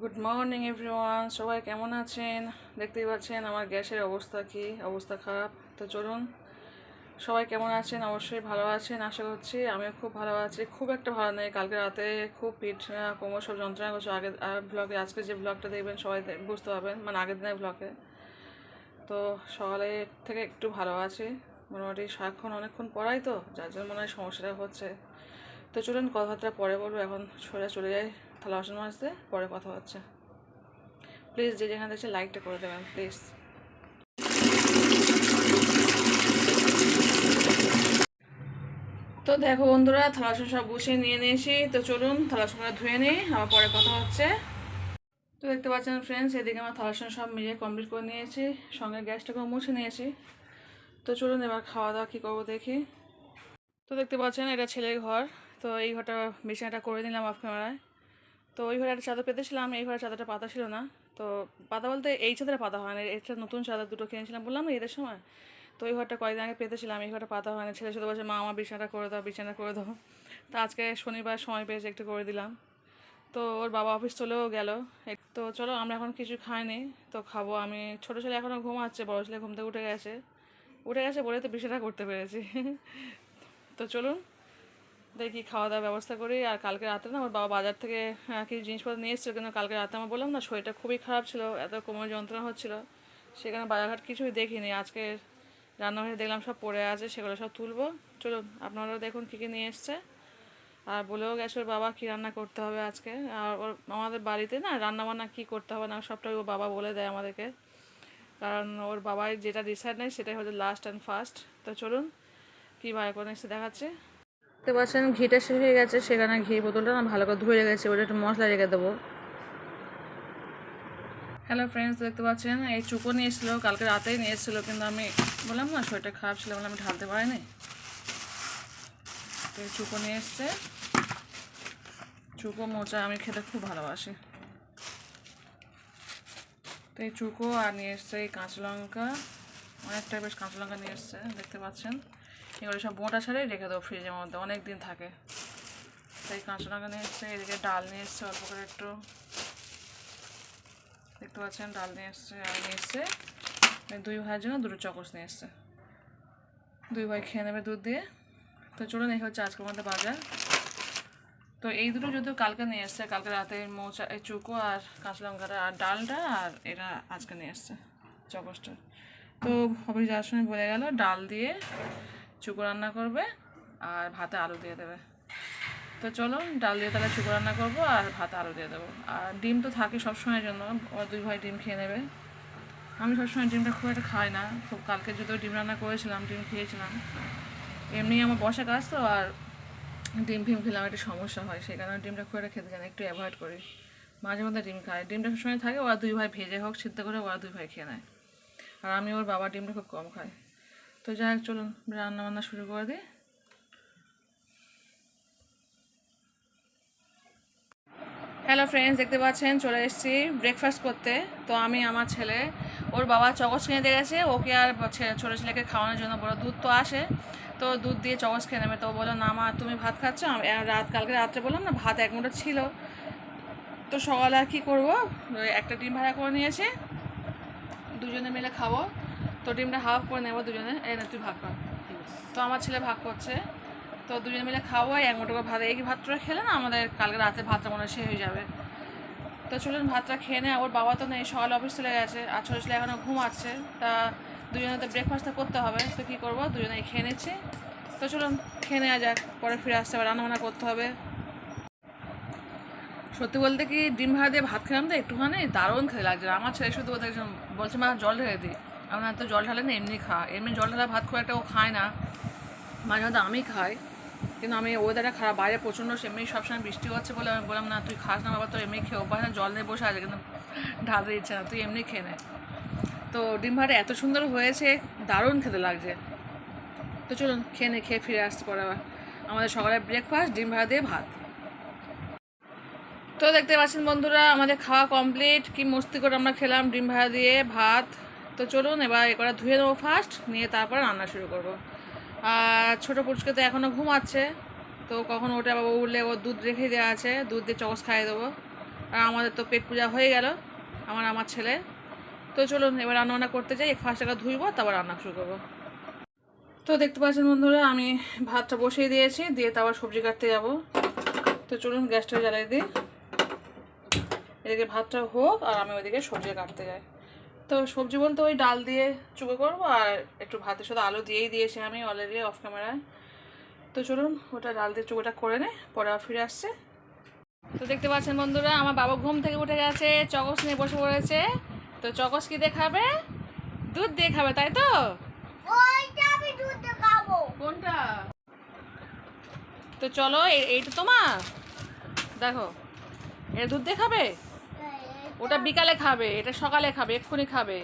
Good morning everyone, সবাই কেমন আছেন? দেখতেই পাচ্ছেন আমার গ্যাসের অবস্থা খারাপ। তো চলুন, সবাই কেমন আছেন? অবশ্যই ভালো আছেন আশা করছি। আমিও খুব ভালো আছি, খুব একটা ভালো নেই। কালকে রাতে খুব পিঠ কোমর সব যন্ত্রণা করছে। আগের ব্লগে, আজকে যে ব্লগটা দেখবেন সবাই বুঝতে পারবেন, মানে আগের দিনের ব্লগে। তো সকালে থেকে একটু ভালো আছি মোটামুটি। সারাক্ষণ অনেকক্ষণ পড়াই তো, যার জন্য মনে হয় সমস্যাটা হচ্ছে। তো চলুন, কথাবার্তা পরে বলবো, এখন সোজা চলে যাই থালা বাসন মাজতে, পরে কথা হচ্ছে। প্লিজ যে যেখানে দেখছে লাইকটা করে দেবেন প্লিজ। তো দেখো বন্ধুরা, থালা বাসন সব গুছিয়ে নিয়ে নিয়েছি। তো চলুন থালা বাসনগুলো ধুয়ে নিই, আবার পরে কথা হচ্ছে। তো দেখতে পাচ্ছেন ফ্রেন্ডস, এদিকে আমার থালা বাসন সব মিলিয়ে কমপ্লিট করে নিয়েছি, সঙ্গে গ্যাসটাকেও মুছে নিয়েছি। তো চলুন এবার খাওয়া দাওয়া কী করবো দেখি। তো দেখতে পাচ্ছেন এটা ছেলের ঘর। তো এই ঘরটা বিছানাটা করে নিলাম অফ ক্যামেরায়। তো ওই ঘরে একটা চাদর পেতেছিলাম, এই ঘরে চাদরটা পাতা ছিল না। তো পাতা বলতে এই চাদরে পাতা হয় না, এটা নতুন চাদর দুটো কিনেছিলাম বললাম না ঈদের সময়। তো ওই ঘরটা কয়েকদিন আগে পেতেছিলাম, এই ঘরটা পাতা হয় না। ছেলে শুধু বলছে মা আমার বিছানাটা করে দাও, বিছানা করে দাও। তো আজকে শনিবার সময় পেয়েছে, একটু করে দিলাম। তো ওর বাবা অফিস চলেও গেল। তো চলো, আমরা এখন কিছু খাইনি, তো খাবো। আমি ছোটো ছেলে এখনও ঘুমাচ্ছে, বড়ো ছেলে ঘুম থেকে উঠে গেছে বলে তো বিছানা করতে পেরেছি। তো চলুন দেখি খাওয়া দাওয়ার ব্যবস্থা করি। আর কালকে রাতে না আমার বাবা বাজার থেকে কিছু জিনিসপত্র নিয়ে এসেছিলো, কিন্তু কালকে রাতে আমার বললাম না শরীরটা খুবই খারাপ ছিল, এত কোমর যন্ত্রণা হচ্ছিল, সেখানে বাজারঘাট কিছুই দেখিনি। আজকে রান্নাঘরে দেখলাম সব পড়ে আছে, সেগুলো সব তুলবো। চলুন আপনারাও দেখুন কী কী নিয়ে এসছে। আর বলেও গেছে ওর বাবা কী রান্না করতে হবে আজকে। আর ওর আমাদের বাড়িতে না রান্নাবান্না কী করতে হবে না সবটাই ওর বাবা বলে দেয় আমাদেরকে, কারণ ওর বাবাই যেটা ডিসাইড নেয় সেটাই হচ্ছে লাস্ট অ্যান্ড ফার্স্ট। তো চলুন কী বার করে এসে দেখাচ্ছে। দেখতে পাচ্ছেন ঘিটা শেষ হয়ে গেছে, সেখানে ঘি বোতলটা না ভালো করে ধুয়ে রেখেছে, ওটা একটু মশলা রেখে দেবো। হ্যালো ফ্রেন্ডস, দেখতে পাচ্ছেন এই চুকো নিয়ে এসেছিলো, কালকে রাতেই নিয়ে এসেছিলো, কিন্তু আমি বললাম না শরীরটা খারাপ ছিল বলে আমি ঢালতে পারিনি। তো এই চুকো নিয়ে এসছে, চুকো মোচা আমি খেতে খুব ভালোবাসি। তো এই চুকো আর নিয়ে এসছে এই কাঁচা লঙ্কা, অনেকটা বেশ কাঁচা লঙ্কা নিয়ে এসছে দেখতে পাচ্ছেন। এগুলো সব বোঁটা ছাড়াই রেখে দেবো ফ্রিজের মধ্যে, অনেক দিন থাকে। তো এই কাঁচা লঙ্কা নিয়ে এসছে, এদিকে ডাল নিয়ে এসছে অল্প করে একটু, দেখতে পাচ্ছেন ডাল নিয়ে এসছে। আর নিয়ে এসছে দুই ভাইয়ের জন্য দুটো চকোস নিয়ে এসছে, দুই ভাই খেয়ে নেবে দুধ দিয়ে। তো চলুন এই হচ্ছে আজকের মধ্যে বাজার। তো এই দুটো যদিও কালকে নিয়ে এসছে, কালকে রাতে মোচা এই চুকো আর কাঁচা লঙ্কাটা আর ডালটা, আর এটা আজকে নিয়ে এসছে চকোসটা। তো অফিস যাওয়ার সময় বলে গেল ডাল দিয়ে চুকো রান্না করবে আর ভাতে আলু দিয়ে দেবে। তো চলো ডাল দিয়ে তাহলে চুকো রান্না করবো আর ভাতে আলু দিয়ে দেবো। আর ডিম তো থাকে সবসময়ের জন্য, ওরা দুই ভাই ডিম খেয়ে নেবে। আমি সবসময় ডিমটা খুব একটা খাই না, খুব কালকে যদিও ডিম রান্না করেছিলাম ডিম খেয়েছিলাম। এমনি আমার বসা কাজ তো, আর ডিম ফিম খেলে আমার একটু সমস্যা হয়, সেই কারণে ডিমটা খুব একটা খেতে চাই না, একটু অ্যাভয়েড করি। মাঝে মধ্যে ডিম খাই, ডিমটা সবসময় থাকে, ওরা দুই ভাই ভেজে হোক সিদ্ধ করে ওরা দুই ভাই খেয়ে নেয়। আর আমি ওর বাবা ডিমটা খুব কম খাই। তো যাই হোক চলুন রান্না বান্না শুরু করে দিই। হ্যালো ফ্রেন্ডস, দেখতে পাচ্ছেন চলে এসেছি ব্রেকফাস্ট করতে। তো আমি আমার ছেলে, ওর বাবা চকস কিনে দিয়ে গেছে ওকে আর ছোটো ছেলেকে খাওয়ানোর জন্য, বড় দুধ তো আসে, তো দুধ দিয়ে চকস খেয়ে নেবে। তো বললো না মা তুমি ভাত খাচ্ছ, কালকে রাত্রে বললাম না ভাত এক মুঠো ছিল। তো সকালে আর কী করবো, একটা ডিম ভাড়া করে নিয়েছে, দুজনে মিলে খাবো। তো ডিমটা হাফ করে নেবো দুজনে, এই না তুই ভাগ কর। তো আমার ছেলে ভাগ করছে, তো দুজনে মিলে খাবো। এক মুঠো করে ভাত, এই ভাতটা খেলে না আমাদের কালকে রাতে ভাতটা মনে হয় শেষ হয়ে যাবে। তো চলুন ভাতটা খেয়ে নেয়। ওর বাবা তো নেই, সকালে অফিস চলে গেছে, আর ছোটো ছেলে এখনও ঘুমাচ্ছে। তা দুজনে তো ব্রেকফাস্টটা করতে হবে, তো কী করবো দুজনেই খেয়ে নিচ্ছি। তো চলুন খেয়ে নেওয়া যাক, পরে ফিরে আসতে হবে, রান্নাবান্না করতে হবে। সত্যি বলতে কি ডিম ভাড়া দিয়ে ভাত খেলাম তো একটুখানি দারুণ খেতে লাগছে। আমার ছেলে শুধু বলছে মা জল ঢেলে দিই, আমার তো জল ঢালে না এমনি এমনি জল ঢালা ভাত খুব একটা ও খায় না, মাঝে মধ্যে আমি খাই। কিন্তু আমি ওয়েদারটা খারাপ, বাইরে প্রচণ্ড এমনি সবসময় বৃষ্টি হচ্ছে বলে আমি বললাম না তুই খাস না বাবা, তো এমনি খেয়ে অভ্যাস না, জল নিয়ে বসে আছে কিন্তু ঢালতে দিচ্ছে না, তুই এমনি খেয়ে নে। তো ডিম ভাড়া এত সুন্দর হয়েছে, দারুণ খেতে লাগছে। তো চলুন খেয়ে ফিরে আসতে পরে আবার আমাদের সকালের ব্রেকফাস্ট ডিম ভাড়া দিয়ে ভাত। তো দেখতে পাচ্ছেন বন্ধুরা আমাদের খাওয়া কমপ্লিট, কি মস্তি করে আমরা খেলাম ডিম ভাড়া দিয়ে ভাত। তো চলুন এবার করা ধুয়ে নেবো ফার্স্ট, নিয়ে তারপর রান্না শুরু করবো। আর ছোটো পুচকে তো এখনও ঘুমাচ্ছে, তো কখন ওটা আবার উঠলে ওর দুধ রেখে দেওয়া আছে, দুধ দিয়ে চকস খাইয়ে দেবো। আর আমাদের তো পেট পূজা হয়ে গেল আমার ছেলে। তো চলুন এবার রান্না করতে যাই, ফার্স্ট টাকা ধুইব তারপর রান্না শুরু করবো। তো দেখতে পাচ্ছেন বন্ধুরা আমি ভাতটা বসিয়ে দিয়েছি, দিয়ে তারপর সবজি কাটতে যাব। তো চলুন গ্যাসটা জ্বালিয়ে দিই, এদিকে ভাতটা হোক আর আমি ওইদিকে সবজি কাটতে যাই। তো সবজি বলতে ওই ডাল দিয়ে চুপো করবো, আর একটু ভাতের সাথে আলু দিয়েই দিয়েছি আমি অলরেডি অফ ক্যামেরায়। তো চলুন ওটা ডাল দিয়ে চুপোটা করে নে, পরে ফিরে আসছে। তো দেখতে পাচ্ছেন বন্ধুরা আমার বাবা ঘুম থেকে উঠে গেছে, চকস নিয়ে বসে পড়েছে। তো চকস কি দিয়ে খাবে? দুধ দিয়ে খাবে, তাই তো? কোনটা? তো চলো এইটা তোমার, দেখো এটা দুধ দিয়ে খাবে, ওটা বিকালে খাবে, এটা সকালে খাবে, এক্ষুনি খাবে।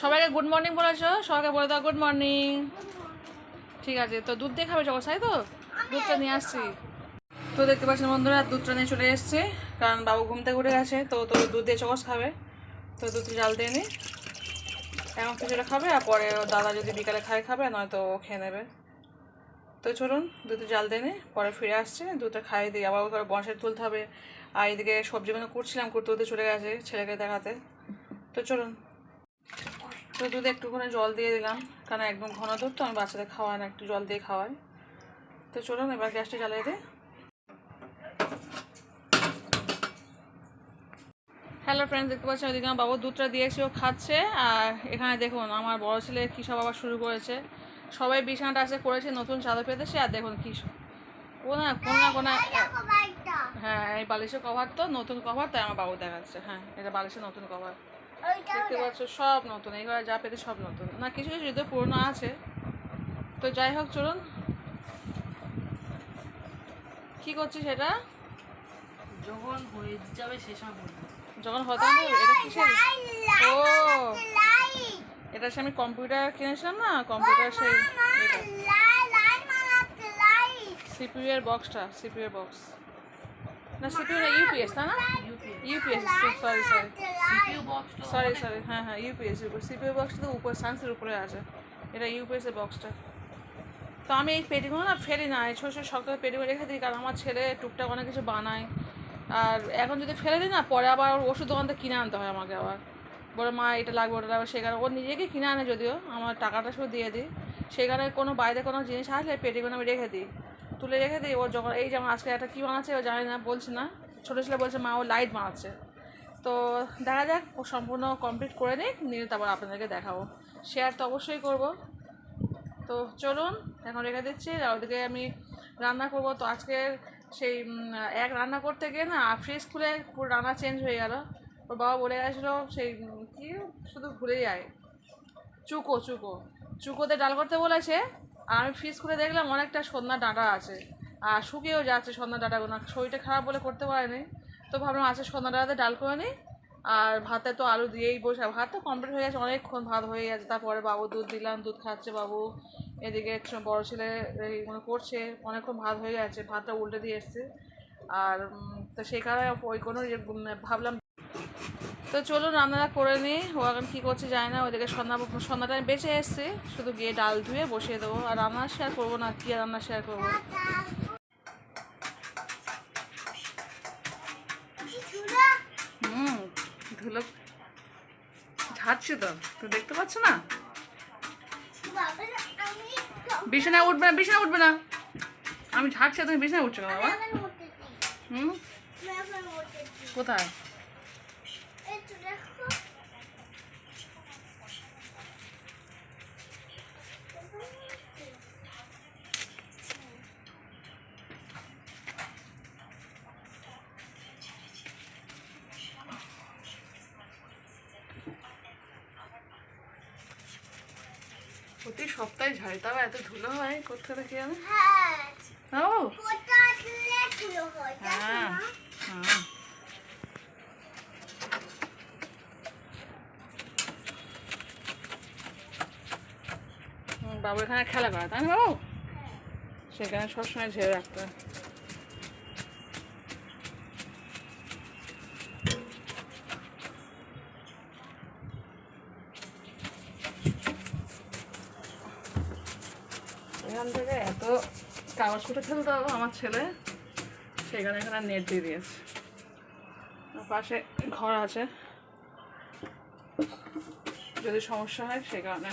সবাইকে গুড মর্নিং বলেছো, সবাইকে বলে দাও গুড মর্নিং। ঠিক আছে, তো দুধ দিয়ে খাবে চকস, তাই তো? দুধটা নিয়ে আসছি। তো দেখতে পাচ্ছেন বন্ধুরা দুধটা নিয়ে চলে এসছে, কারণ বাবু ঘুম থেকে উঠে গেছে। তো দুধ দিয়ে চকস খাবে, তো দুধটা জাল দিয়ে নিই, এখন কিছুটা খাবে আর পরে দাদা যদি বিকালে খাবে, নয়তো ও খেয়ে নেবে। তো চলুন দুধটা জাল দিয়ে নিই, পরে ফিরে আসছে, দুধটা খাইয়ে দিই, আবার করে বসায় তুলতে হবে। আর এদিকে সবজিগুলো করছিলাম, করতে চলে গেছে ছেলেকে দেখাতে। তো চলুন, তো দুধে একটুখানি জল দিয়ে দিলাম, কারণ একদম ঘন দুধ তো আমি বাচ্চাদের খাওয়াই না, একটু জল দিয়ে খাওয়াই। তো চলুন এবার গ্যাসটা জ্বালিয়ে দিই। হ্যালো ফ্রেন্ডস, দেখতে পাচ্ছেন ওইদিকে আমার বাবু দুধটা দিয়েছে, ও খাচ্ছে। আর এখানে দেখুন আমার বড় ছেলে কী সব আবার শুরু করেছে। সবাই বিছানাটা আসে করেছে, নতুন চাদর পেতেছে, আর দেখুন কী ও না কোনো হ্যাঁ এই বালিশের কভার তো নতুন কভার, তাই আমার বাবু দেখাচ্ছে। হ্যাঁ এটা বালিশের নতুন কভার, দেখতে পাচ্ছ সব নতুন, এই ঘরে যা পেতে সব নতুন, না কিছু কিছু যদি পুরোনো আছে। তো যাই হোক চলুন, কি করছি সেটা যখন হয়ে যাবে সে সময় বলবো। যখন হয়তো এটা কিসের? ও এটা সে আমি কম্পিউটার কিনেছিলাম না, কম্পিউটার সেই সিপিইউ এর বক্সটা, সিপিইউ এর বক্স না, সিপিইউ না ইউপিএস, তাই না? ইউপিএস, সরি হ্যাঁ ইউপিএস, সিপিইউ বক্সটা তো উপরে সায়েন্সের উপরে আছে, এটা ইউপিএস এর বক্সটা। তো আমি এই পেটিগুলো না ফেলি না, এই ছোটো ছোটো শক্ত পেটিগুলো রেখে দিই, কারণ আমার ছেলে টুকটাক অনেক কিছু বানায়। আর এখন যদি ফেলে দিই না, পরে আবার ওষুধ দোকান থেকে কিনে আনতে হয় আমাকে, আবার বলে মা এটা লাগবে ওটা লাগবে, সেখানে ওর নিজেকে কিনে আনে, যদিও আমার টাকাটা শুধু দিয়ে দিই। সেখানে কোনো বাইরে কোনো জিনিস আসলে পেটিগুলো আমি রেখে দিই, তুলে রেখে দিই। ওর যখন এই যেমন আজকে একটা কী বানাচ্ছে ও জানি না, বলছে না, ছোটো ছেলে বলছে মা ও লাইট বানাচ্ছে। তো দেখা যাক ও সম্পূর্ণ কমপ্লিট করে নিক, নিয়ে তারপর আপনাদেরকে দেখাবো, শেয়ার তো অবশ্যই করব। তো চলুন এখন রেখে দিচ্ছি, আর ওদিকে আমি রান্না করব। তো আজকে সেই এক রান্না করতে গিয়ে না ফ্রিজ খুলে পুরো রান্না চেঞ্জ হয়ে গেল। ওর বাবা বলে গেছিলো সেই কি শুধু ভুলে যায়, চুকোতে ডাল করতে বলেছে। আর আমি ফ্রিজ খুলে দেখলাম অনেকটা সন্ধ্যা ডাঁটা আছে, আর শুকিয়েও যাচ্ছে সন্ধ্যা ডাঁটাগুলো, শরীরটা খারাপ বলে করতে পারেনি। তো ভাবলাম আছে সন্ধ্যা ডাঁটাতে ডাল করে নিই, আর ভাতে তো আলু দিয়েই বসে, ভাত তো কমপ্লিট হয়ে গেছে, অনেকক্ষণ ভাত হয়ে গেছে। তারপরে বাবু দুধ দিলাম, দুধ খাচ্ছে বাবু, এদিকে বড় ছেলে এইগুলো করছে, অনেকক্ষণ ভাত হয়ে গেছে, ভাতটা উল্টে দিয়ে এসছে। আর তো সেই কারণে ওই কোনো ভাবলাম। তো চলুন রান্নাটা করে নিই, ও এখন কী করছে জানি না। ওইদিকে সন্ধ্যাটা আমি বেঁচে এসেছি, শুধু গিয়ে ডাল ধুয়ে বসিয়ে দেবো, আর রান্না শেয়ার করবো না, কী রান্না শেয়ার করবো। ধুলো ঝাড়ছি তো, তো দেখতে পাচ্ছ না? বিছানায় উঠবে না, আমি ঝাড়ছি, তুমি বিছানায় উঠছো না বাবা। কোথায়? প্রতি সপ্তাহে ঝাড়ি, তবে এত ধুলো হয় কোথায় দেখে জানো? ও হ্যাঁ বাবু এখানে খেলা করে, তাই না বাবু? সেখানে সবসময় ঝেড়ে রাখতে হয়। এখান থেকে এত কাগজ কুটে ফেলতে হবে আমার ছেলে, সেখানে এখানে নেট দিয়ে দিয়েছে। পাশে ঘর আছে, যদি সমস্যা হয় সেই কারণে।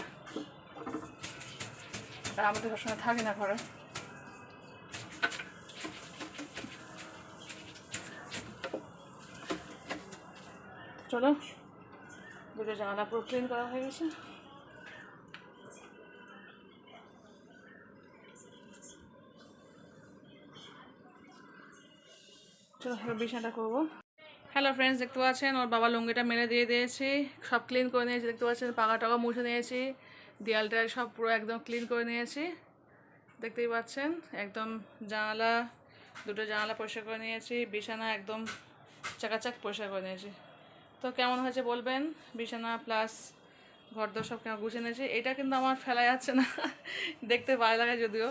আর আমাদের সবসময় থাকি না ঘরে। চলো, দুটো জানালা পুরো ক্লিন করা হয়ে গেছে। চলো এবার বিছানাটা করবো। হ্যালো ফ্রেন্ডস, দেখতে পাচ্ছেন ওর বাবা লুঙ্গিটা মেলে দিয়ে দিয়েছি, সব ক্লিন করে নিয়েছি। দেখতে পাচ্ছেন পাকা টাকা মুছে নিয়েছি, দেয়ালটা সব পুরো একদম ক্লিন করে নিয়েছি। দেখতেই পাচ্ছেন একদম জানালা, দুটো জানালা পরিষ্কার করে নিয়েছি, বিছানা একদম চাকাচাক পরিষ্কার করে নিয়েছি। তো কেমন হয়েছে বলবেন, বিছানা প্লাস ঘরদোর সব কেমন গুছিয়ে নিয়েছি। এটা কিন্তু আমার ফেলা যাচ্ছে না, দেখতে ভালো লাগে যদিও।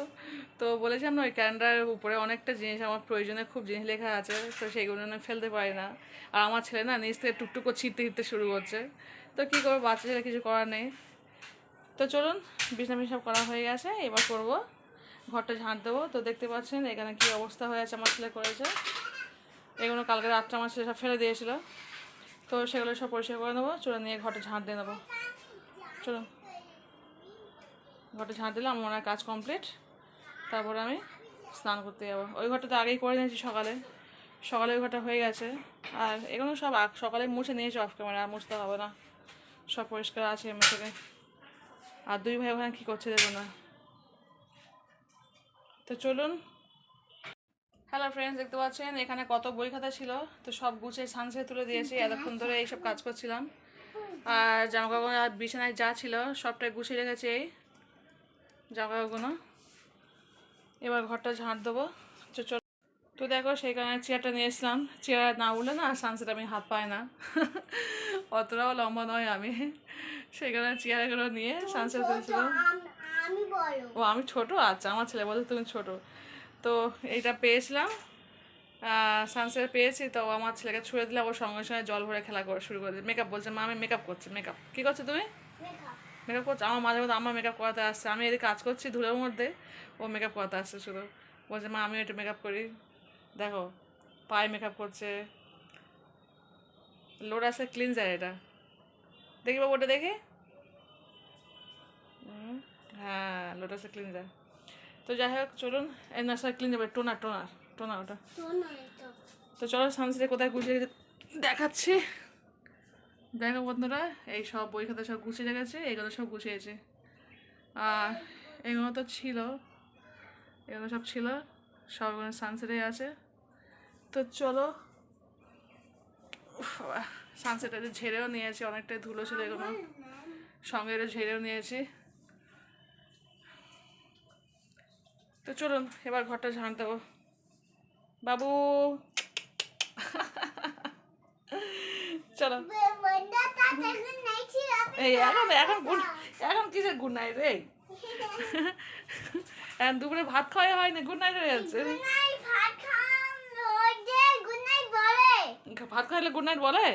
তো বলেছিলাম না, ওই ক্যালেন্ডারের উপরে অনেকটা জিনিস আমার প্রয়োজনীয় খুব জিনিস লেখা আছে, তো সেইগুলো আমি ফেলতে পারি না। আর আমার ছেলে না নিচ থেকে টুকটুক করে ছিঁড়তে শুরু করছে, তো কী করবো, বাচ্চা ছেলে কিছু করার নেই। তো চলুন, বিছানা সব করা হয়ে গেছে, এবার করবো ঘরটা ঝাঁট দেবো। তো দেখতে পাচ্ছেন এখানে কী অবস্থা হয়ে আছে, আমার ছেলে করেছে। এগুলো কালকে রাত্রে আমার ছেলে সব ফেলে দিয়েছিল, তো সেগুলো সব পরিষ্কার করে নেবো। চলুন নিয়ে ঘরটা ঝাঁট দিয়ে নেবো। চলুন, ঘরটা ঝাঁট দিলে আমার মনে হয় কাজ কমপ্লিট। তারপর আমি স্নান করতে যাবো। ওই ঘরটা তো আগেই করে নিয়েছি, সকালে ওই ঘরটা হয়ে গেছে। আর এগুলো সব সকালে মুছে নিয়েছি অফ ক্যামেরা, আর মুছতে হবে না, সব পরিষ্কার আছে এমনি থেকে। আর দুই ভাই ওখানে কী করছে দেবো না। তো চলুন। হ্যালো ফ্রেন্ডস, দেখতে পাচ্ছেন এখানে কত বই খাতা ছিল, তো সব গুছিয়ে সানসে তুলে দিয়েছি। এতক্ষণ ধরে এইসব কাজ করছিলাম। আর জামাকাপড় আর বিছানায় যা ছিল সবটাই গুছিয়ে রেখেছি, এই জামাকাপড়গুলো। এবার ঘরটা ঝাঁট দেবো। চল, তো দেখো সেই কারণে চেয়ারটা নিয়ে এসলাম। চেয়ার না উঠলে না সানসেট আমি হাত পাই না, অতটাও লম্বা নয় আমি, সেই কারণে চেয়ারগুলো নিয়ে সানসেট করেছিলাম। ও আমি ছোট, আচ্ছা আমার ছেলে বলছে তুমি ছোট। তো এইটা পেয়েছিলাম, সানসেট পেয়েছি, তো আমার ছেলেকে ছুঁড়ে দিলাম, ওর সঙ্গে সঙ্গে জল ভরে খেলা করে শুরু করে দিই। মেকআপ বলছে, মা আমি মেকআপ করছি। মেকআপ কী করছো তুমি? মেকআপ করছো? আমার মাঝে মধ্যে আমার মেকআপ করাতে আসছে, আমি এদিকে কাজ করছি ধুলোর মধ্যে, ও মেকআপ করাতে আসছে শুধু। বলছে মা আমিও একটু মেকআপ করি। দেখো পায়ে মেকআপ করছে, লোটাসের ক্লিনজার এটা, দেখি বাবু ওটা দেখি। হ্যাঁ লোটাসের ক্লিনজার। তো যাই হোক চলুন, এই না স্যার ক্লিনজার, টোনার ওটা। তো চলো সানসেটে কোথায় গুছিয়ে দেখাচ্ছি। দেখো বন্ধুরা, এই সব বই খাতা সব গুছিয়ে রেখেছে, এইগুলো সব গুছিয়েছে। আর এগুলো তো ছিল, এগুলো সব ছিল, সব সানসেটে আছে। তো চলো, সানসেটে ঝেড়েও নিয়েছি, অনেকটাই ধুলো ছিল এগুলো, সঙ্গে এটা ঝেড়েও নিয়েছি। তো চলুন এবার ঘরটা ঝাঁট দেবো। বাবু চলো, এই এখন কিসের গুড নাইট রে? এখন দুপুরে ভাত খাওয়া হয়নি, গুড নাইট হয়ে যাচ্ছে। ভাত খাইলে গুড নাইট বলে?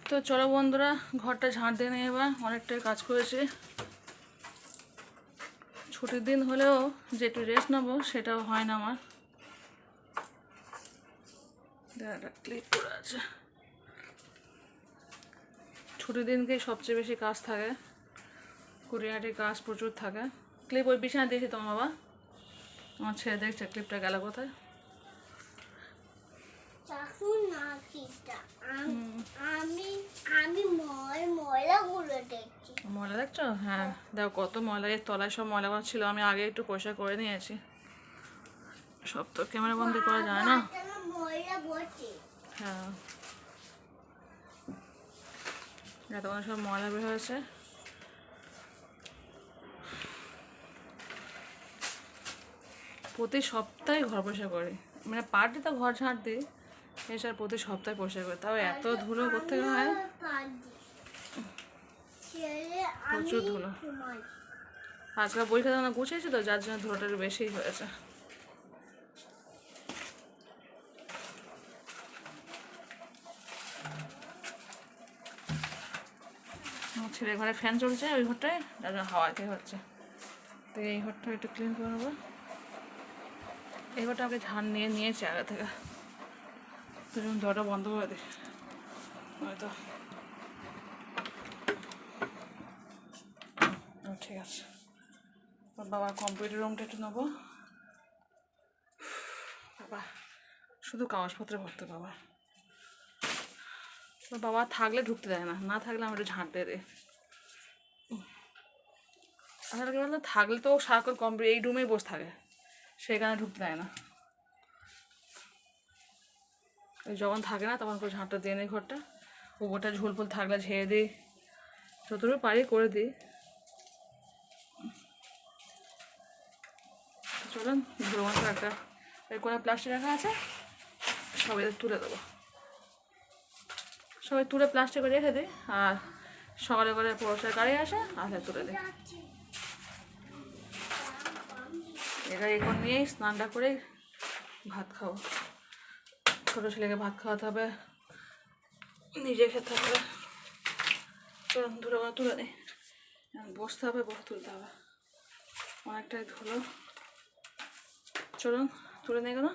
তো চলো বন্ধুরা, ঘরটা ঝাঁট দিয়ে নিয়ে এবার, অনেকটাই কাজ করেছি। ছুটির দিন হলেও যে একটু রেস্ট নেবো সেটাও হয় না আমার। ক্লিপ করে আছে, ছুটির দিনকেই সবচেয়ে বেশি কাজ থাকে, কুড়িয়াটি কাজ প্রচুর থাকে। ক্লিপ ওই বিছানা দিয়েছি তোমার বাবা, আমার ছেলে দেখছে ক্লিপটা গেল কোথায়। ময়লা দেখছো? হ্যাঁ দেখো কত ময়লা, এর তলায় সব ময়লাগুলো ছিল, আমি আগে একটু পরিষ্কার করে নিয়েছি। সব তো ক্যামেরা বন্দি করা যায় না। হ্যাঁ এতক্ষণ সব ময়লা বের হয়েছে। প্রতি সপ্তাহে ঘর পরিষ্কার করি, মানে পার ডে তো ঘর ঝাঁট দিই, এসব প্রতি সপ্তাহে পরিষ্কার করি, তাও এত ধুলো করতে হয়, প্রচুর ধুলো। আজকাল বই খাতা না গুছিয়েছি তো, যার জন্য ধুলোটা একটু বেশিই হয়েছে। আমার ছেলে ঘরে ফ্যান চলছে, ওই ঘরটায় যার জন্য হাওয়াতে হচ্ছে। তো এই ঘরটা একটু ক্লিন করে নেবো। এবারটা আমাকে ঝাড় নিয়েছে আগে থেকে। তো যখন দরটা বন্ধ করে দিই হয়তো ঠিক আছে। বাবার কম্পিউটার রুমটা একটু নেবো। বাবা শুধু কাগজপত্রে ভর্তি বাবা। বাবা থাকলে ঢুকতে দেয় না, না থাকলে আমি একটু ঝাঁট দিয়ে দিই। আসলে কি বলতো, থাকলে তো সারাক্ষণ কম্পিউটার এই রুমেই বসে থাকে, সেখানে ঢুকতে দেয় না। ওই যখন থাকে না তখন করে ঝাঁটটা দিয়ে নিই ঘরটা। উপরটা ঝুল ফুল থাকলে ঝেড়ে দিই, যতটুকু পারি করে দিই। চলুন ধুলো মাত্র একটা এই কোনো প্লাস্টিক রাখা আছে, সবাই তুলে দেবো। সবাই তুলে প্লাস্টিক করে রেখে দিই, আর সকালে করে পৌরসভার গাড়ি আসে আসলে তুলে দিই। এটা এখন নিয়েই স্নানটা করে ভাত খাবো। ছোটো ছেলেকে ভাত খাওয়াতে হবে, নিজে খেতে হবে। চলুন ধুলো তুলে নিই, বসতে হবে, বসে তুলতে হবে, অনেকটাই ধুলো। চলুন তুলে নিই কেন।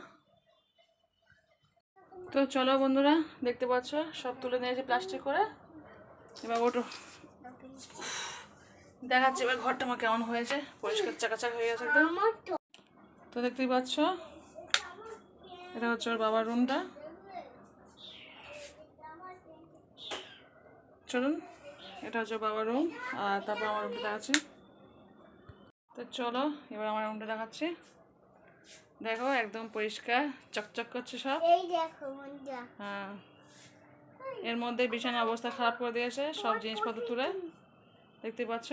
তো চলো বন্ধুরা, দেখতে পাচ্ছ সব তুলে নিয়েছি প্লাস্টিক করে। এবার ওটো দেখাচ্ছি এবার ঘরটা আমার কেমন হয়েছে, পরিষ্কার চাকাচাক হয়ে গেছে একদম। তো দেখতেই পাচ্ছ এটা হচ্ছে ওর বাবার রুমটা। চলুন এটা হচ্ছে বাবার রুম, আর তারপর আমার রুমটা দেখাচ্ছি। তো চলো এবার আমার রুমটা দেখাচ্ছি। দেখো একদম পরিষ্কার চকচক করছে সব। হ্যাঁ, এর মধ্যে বিছানার অবস্থা খারাপ করে দিয়েছে সব জিনিসপত্র তুলে, দেখতে পাচ্ছ।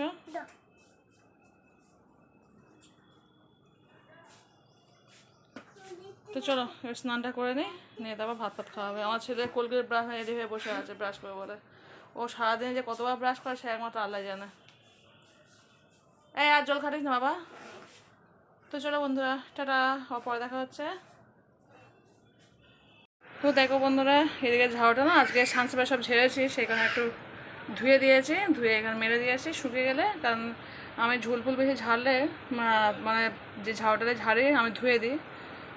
তো চলো এবার স্নানটা করে নিয়ে তারপর ভাত খাওয়া হবে। আমার ছেলে কোলগেট ব্রাশ রেডি হয়ে বসে আছে ব্রাশ করে বলে। ও সারাদিনে যে কতবার ব্রাশ করে সে একমাত্র আল্লাহ জানে। এই আর জল খাটিস না বাবা। তো চলো বন্ধুরা, টাটা, পরে দেখা হচ্ছে। তো দেখো বন্ধুরা, এদিকে ঝাড়ুটা না আজকে সানসেপে সব ঝেড়েছি, সেখানে একটু ধুয়ে দিয়েছি, ধুয়ে এখানে মেরে দিয়েছি শুকিয়ে গেলে। কারণ আমি ঝুলফুল বেশি ঝাড়লে মানে যে ঝাড়ুটাতে ঝাড়ি আমি ধুয়ে দিই,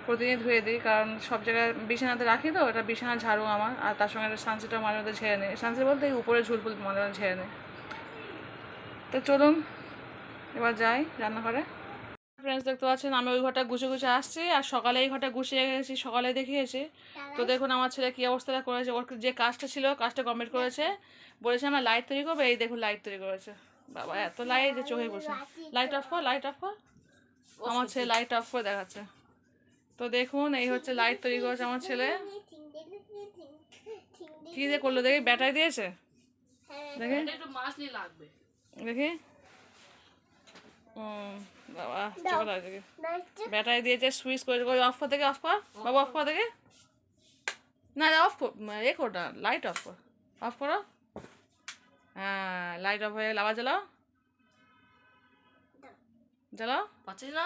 প্রতিদিন ধুয়ে দিই। কারণ সব জায়গায় বিছানাতে রাখি, তো এটা বিছানা ঝাড়ু আমার। আর তার সঙ্গে একটা সানসেটও মাঝে মধ্যে ঝেড়ে নিই। সানসেট বলতে এই উপরে ঝুলফুল মাঝে মাঝে ঝেড়ে নিই। তো চলুন এবার যাই রান্নাঘরে। ফ্রেন্ডস দেখতে পাচ্ছেন আমি ওই ঘরটা গুছে আসছি, আর সকালে এই ঘরটা গুছিয়ে গেছি, সকালে দেখিয়েছি। তো দেখুন আমার ছেলে কী অবস্থাটা করেছে। ওর যে কাজটা ছিল কাজটা কমপ্লিট করেছে, বলেছে আমরা লাইট তৈরি করবো, এই দেখুন লাইট তৈরি করেছে। বাবা এত লাইট যে চোখে বসে। লাইট অফ কর, লাইট অফ কর। আমার ছেলে লাইট অফ করে দেখাচ্ছে। তো দেখুন এই হচ্ছে লাইট তৈরি করেছে আমার ছেলে। কি যে করলো দেখি, ব্যাটারি দিয়েছে দেখি দেখি। বাবা চোখে লাগে দেখি, ব্যাটারি দিয়েছে, সুইচ করে অফ কর দেখে, অফ কর বাবা, অফ কর দেখে। না অফ কর, এ কর না, লাইট অফ কর, অফ করো। হ্যাঁ লাইট অফ হয়ে গেলে আবার জ্বালাও, জ্বালাও। পাচ্ছিস না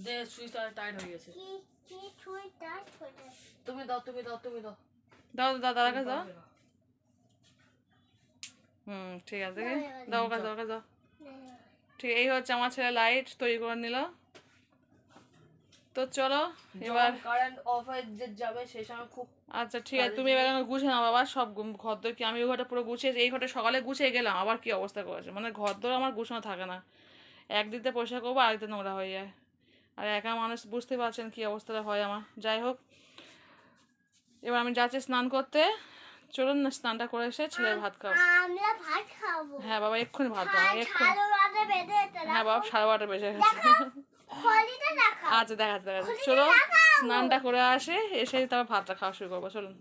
দে, সুইচটা টাইট হয়ে গেছে। তুমি দাও, তুমি দাও, তুমি দাও, দাও দাও দাদার কাছে দাও। ঠিক আছে দেখি, দাও কাছে দাও, কাছে দাও। ঠিক, এই হচ্ছে আমার ছেলে লাইট তৈরি করে নিল। তো চলো এবার কারেন্ট অফ হয়ে যাবে সেই সময় খুব। আচ্ছা ঠিক আছে, তুমি এবার গুছিয়ে নাও বাবা সব ঘরদোর। কি আমি ওই ঘরটা পুরো গুছিয়েছি, এই ঘরটা সকালে গুছিয়ে গেলাম, আবার কি অবস্থা করেছে। মানে ঘরদোর আমার গুছানো থাকে না, একদিকে পরিষ্কার করবো আরেকদিন নোংরা হয়ে যায়। আর একা মানুষ বুঝতে পারছেন কী অবস্থাটা হয় আমার। যাই হোক এবার আমি যাচ্ছি স্নান করতে। চলুন না স্নানটা করে এসে ছেলের ভাত খাবো। হ্যাঁ বাবা এক্ষুনি ভাত দাও, এক্ষুনি। হ্যাঁ বাবা 12:30 বেজে গেছে। আচ্ছা দেখাচ্ছে দেখাচ্ছে, চলো স্নানটা করে আসে, এসে তারপর ভাতটা খাওয়া শুরু করবো। চলুন।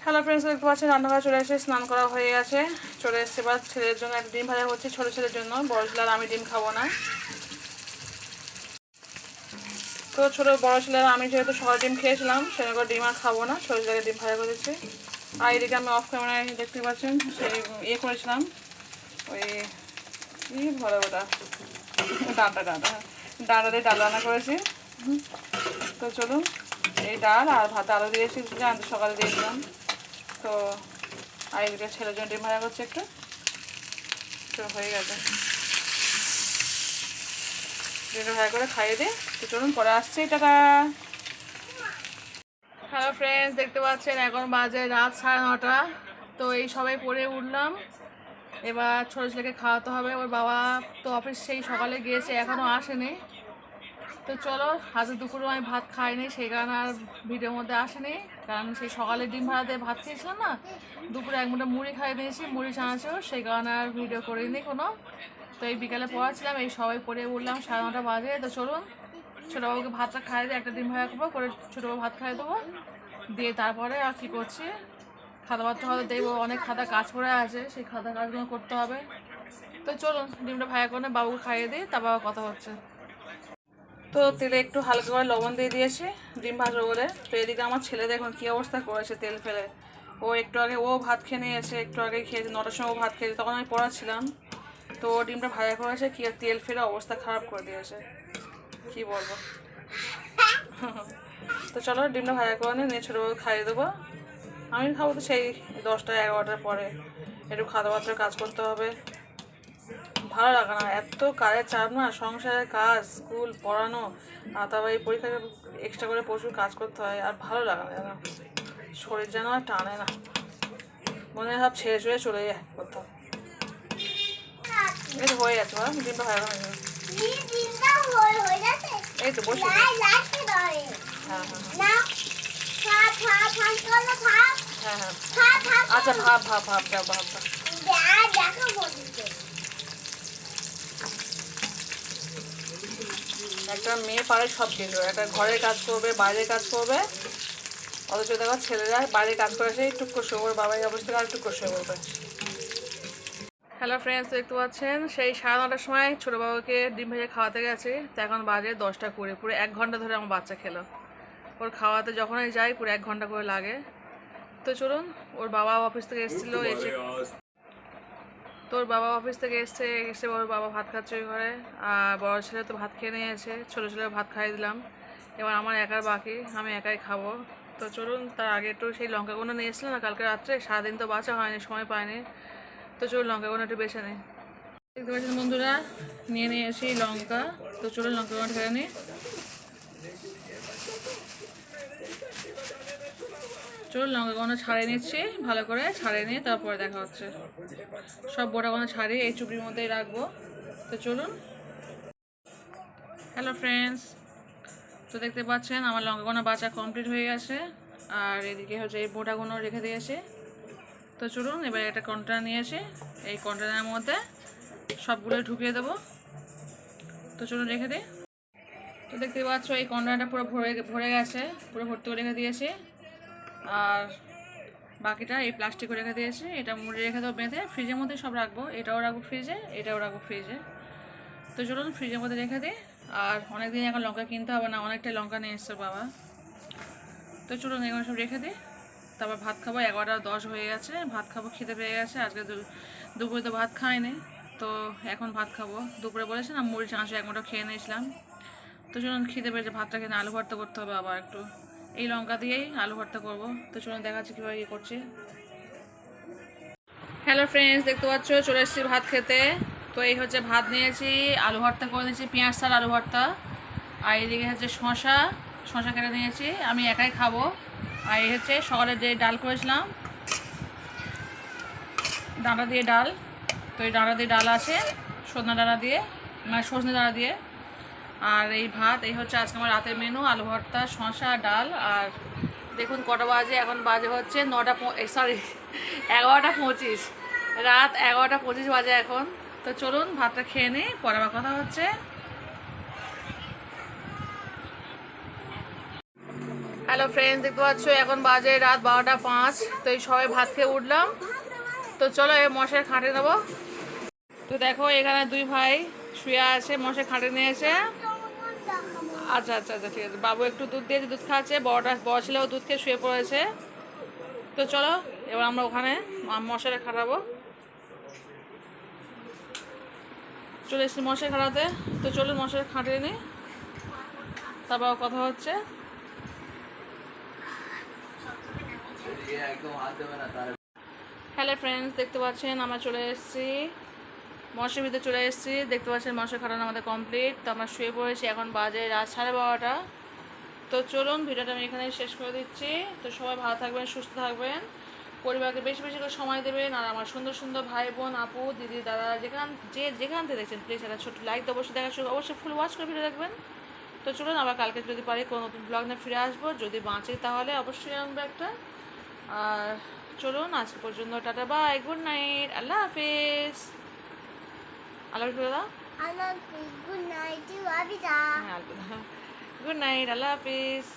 হ্যালো ফ্রেন্ডস, দেখতে পাচ্ছেন রান্নাঘরে চলে এসে স্নান করা হয়ে গেছে। চলে এসছে এবার ছেলের জন্য একটা ডিম ভাজা হচ্ছে, ছোটো ছেলের জন্য। বড় ছেলে আর আমি ডিম খাবো না। তো বড় ছেলে আর আমি যেহেতু সকালে ডিম খেয়েছিলাম, সেরকম ডিম আর খাবো না, ছোটো ছেলেকে ডিম ভাজা করেছি। আর এদিকে আমি অফ ক্যামেরায় দেখতে পাচ্ছেন সেই করেছিলাম, ওই কী বলে ওটা, ডাঁটা দিয়ে ডাল রান্না করেছি। তো চলুন এই ডাল আর ভাত আলু দিয়েছি, জানতে সকালে দিয়েছিলাম। তো আর এদিকে ছেলের জন্য ডিম ভাজা করছে একটু, তো হয়ে গেছে। ডিমটা ভাজা করে খাইয়ে দিই। তো চলুন পরে আসছি, টাটা। হ্যালো ফ্রেন্ডস, দেখতে পাচ্ছেন এখন বাজে রাত 9:30। তো এই সবাই পড়ে উঠলাম। এবার ছোটো ছেলেকে খাওয়াতে হবে। ওর বাবা তো অফিস সেই সকালে গিয়েছে, এখনও আসেনি। তো চলো, আজকে দুপুরে আমি ভাত খাইনি, সেই কারণে আর ভিডিওর মধ্যে আসেনি। কারণ সেই সকালে ডিম ভাড়া দিয়ে ভাত খেয়েছিলাম না, দুপুরে এক মুঠো মুড়ি খাইয়ে দিয়েছি, মুড়ি চানাচুর, সেই কারণে আর ভিডিও করিনি কোনো। তো এই বিকালে পড়াচ্ছিলাম, এই সবাই পড়ে উঠলাম, 9:30 বাজে। তো চলুন ছোটোবাবুকে ভাতটা খাইয়ে দিয়ে একটা ডিম ভাড়া করবো করে ছোটোবাবু ভাত খাইয়ে দেবো, দিয়ে তারপরে আর কী করছি, খাতা পাততে হবে। দেখবো অনেক খাতা কাজ পড়ে আছে, সেই খাতা কাজগুলো করতে হবে। তো চলুন ডিমটা ভাজা করে বাবুকে খাইয়ে দিই, তারপর কথা হচ্ছে। তো তেলে একটু হালকা করে লবণ দিয়ে দিয়েছি ডিম ভাজবো বলে। তো এদিকে আমার ছেলে দেখুন কী অবস্থা করেছে তেল ফেলে। ও একটু আগে ও ভাত খেয়ে নিয়েছে, একটু আগে খেয়েছে, 9টার সময় ও ভাত খেয়েছে, তখন আমি পড়াচ্ছিলাম। তো ও ডিমটা ভাজা করেছে, কি তেল ফেলে অবস্থা খারাপ করে দিয়েছে, কি বলবো। তো চলো ডিমটা ভাজা করে নিয়ে ছোটোবেলা খাইয়ে দেবো। আমি খাবো তো সেই 10টা 11টার পরে। একটু খাওয়া দাওয়ার কাজ করতে হবে, ভালো লাগে না, এত কাজের চাপ না, সংসারের কাজ, স্কুল পড়ানো, আর তারপর এই পরীক্ষাটা এক্সট্রা করে প্রচুর কাজ করতে হয়, আর ভালো লাগে না যেন, শরীর যেন আর টানে না, মনে হয় সব ছেড়ে ছুড়ে চলে যায় কোথাও। এই তো হয়ে যাচ্ছে, বলো ডিমটা ভালো হয়ে যাবে। এই তো বসে, হ্যাঁ হ্যাঁ হ্যাঁ হ্যাঁ, আচ্ছা ভাব ভাব ভাব যাও ভাব ভাব। একটা মেয়ে পারে সব কিছু, একটা ঘরের কাজ করবে, বাইরের কাজ করবে, অথচ দেখো ছেলেরা বাইরে কাজ করে এসে টুক করে শোবে, বাবাই অবস্থা আর টুক করে শোবে বলবে। হ্যালো ফ্রেন্ডস, দেখতে পাচ্ছেন সেই 9:30টার সময় ছোটো বাবুকে ডিম ভেজে খাওয়াতে গেছে। তো এখন বাজে 10টা 20, পুরো 1 ঘন্টা ধরে আমার বাচ্চা খেলো। ওর খাওয়াতে যখনই যাই পুরো 1 ঘন্টা করে লাগে। তো চলুন, ওর বাবা অফিস থেকে এসেছিলো, এসে তোর বাবা অফিস থেকে এসে ওর বাবা ভাত খাচ্ছে ওই ঘরে, আর বড় ছেলে তো ভাত খেয়ে নিয়েছে, ছোটো ছেলে ভাত খাইয়ে দিলাম। এবার আমার একার বাকি, আমি একাই খাবো। তো চলুন, তার আগে একটু সেই লঙ্কাগুলো নিয়ে এসেছিলাম না কালকে রাত্রে, সারাদিন তো বাঁচা হয়নি, সময় পায়নি। তো চলুন লঙ্কাগুলো একটু বেছে নিই। দেখতে পাচ্ছেন বন্ধুরা, নিয়ে এসি লঙ্কা। তো চলুন লঙ্কাগুলো ঢেলে নিই। চলুন লঙ্কাগুলো ছাড়িয়ে নিচ্ছি, ভালো করে ছাড়িয়ে নিয়ে তারপরে দেখা হচ্ছে। সব বোটাগুলো ছাড়িয়ে এই চুপড়ির মধ্যেই রাখবো। তো চলুন। হ্যালো ফ্রেন্ডস, তো দেখতে পাচ্ছেন আমার লঙ্কাগুলো বাছা কমপ্লিট হয়ে গেছে, আর এদিকে হচ্ছে এই বোটাগুলো রেখে দিয়েছি। তো চলুন এবার একটা কন্টেনার নিয়েছি, এই কন্টেনারের মধ্যে সবগুলো ঢুকিয়ে দেবো। তো চলুন রেখে দিই। তো দেখতে পাচ্ছ এই কন্টেনারটা পুরো ভরে গেছে, পুরো ভর্তি করে রেখে দিয়েছি। আর বাকিটা এই প্লাস্টিকে রেখে দিয়েছি, এটা মুড়ে রেখে দেবো বেঁধে, ফ্রিজের মধ্যে সব রাখবো, এটাও রাখবো ফ্রিজে, এটাও রাখবো ফ্রিজে। তো চলুন ফ্রিজের মধ্যে রেখে দিই। আর অনেকদিন এখন লঙ্কা কিনতে হবে না, অনেকটাই লঙ্কা নিয়ে এসছে বাবা। তো চলুন এগুলো সব রেখে দিই, তারপর ভাত খাবো। 11টা 10 হয়ে গেছে, ভাত খাবো, খিদে পেয়ে গেছে। আজকে দুপুরে তো ভাত খাইনি, তো এখন ভাত খাবো। দুপুরে বলেছে না মুড়ি চানাচুর 1 মুঠো খেয়ে নিয়েছিলাম। তো চলুন খিদে পেয়েছে, ভাতটা খেয়ে আলু ভর্তা করতে হবে আবার একটু, এই লঙ্কা দিয়েই আলু ভর্তা করবো। তো চলুন দেখাচ্ছি কীভাবে ইয়ে করছি। হ্যালো ফ্রেন্ডস, দেখতে পাচ্ছ চলে এসেছি ভাত খেতে। তো এই হচ্ছে ভাত নিয়েছি, আলু ভর্তা করে নিয়েছি, পেঁয়াজ ছাড়া আলু ভর্তা। আর এইদিকে হচ্ছে শশা কেটে নিয়েছি, আমি একাই খাবো। আর এই হচ্ছে সকালে যে ডাল করেছিলাম, ডাঁটা দিয়ে ডাল। তো এই ডাঁটা দিয়ে ডাল আছে, সজনে ডাঁটা দিয়ে, মানে সজনে ডাঁটা দিয়ে। আর এই ভাত, এই হচ্ছে আজকে আমার রাতের মেনু, আলু ভর্তা, শশা, ডাল। আর দেখুন কটা বাজে, এখন বাজে হচ্ছে 11টা 25, রাত 11টা 25 বাজে এখন। তো চলুন ভাতটা খেয়ে নিই, পরে আবার কথা হচ্ছে। হ্যালো ফ্রেন্ডস, দেখতে পাচ্ছ এখন বাজে রাত 12টা 5। তো এই সবাই ভাত খেয়ে উঠলাম। তো চলো এই মশাই খাটে নেবো। তো দেখো এখানে 2 ভাই শুয়ে আছে, মশাই খাটে নিয়েছে। আচ্ছা আচ্ছা আচ্ছা, ঠিক আছে। বাবু একটু দুধ দিয়েছে, দুধ খাচ্ছে, বড় ছেলেও দুধ খেয়ে শুয়ে পড়েছে। তো চলো এবার আমরা ওখানে মশারে খাটাবো। চলে এসেছি মশাই খাটাতে। তো চলুন মশাই খাটিয়ে নিই, তারপর কথা হচ্ছে। হ্যালো ফ্রেন্ডস, দেখতে পাচ্ছেন আমরা চলে এসেছি মশার ভিতরে চলে এসেছি, দেখতে পাচ্ছেন মশার খাটানো আমাদের কমপ্লিট। তো আমরা শুয়ে পড়েছি, এখন বাজে রাত 12:30। তো চলুন ভিডিওটা আমি এখানে শেষ করে দিচ্ছি। তো সবাই ভালো থাকবেন, সুস্থ থাকবেন, পরিবারকে বেশি বেশি করে সময় দেবেন। আর আমার সুন্দর সুন্দর ভাই বোন, আপু, দিদি, দাদা, যেখান থেকে দেখছেন প্লিজ একটা ছোট্ট লাইক দিয়ে অবশ্যই দেখার সঙ্গে অবশ্যই ফুল ওয়াচ করে ভিডিও দেখবেন। তো চলুন আবার কালকে যদি পারি কোনো নতুন ব্লগ নিয়ে ফিরে আসবো, যদি বাঁচি তাহলে অবশ্যই আনবো একটা। আর চলুন আজকে পর্যন্ত, টাটা, বাই, গুড নাইট, আল্লাহ হাফিজ। আল্লাহ হাফিজ দাদা। I love you. Good night. You love you. হ্যাঁ, গুড নাইট, আল্লাহ হাফিজ।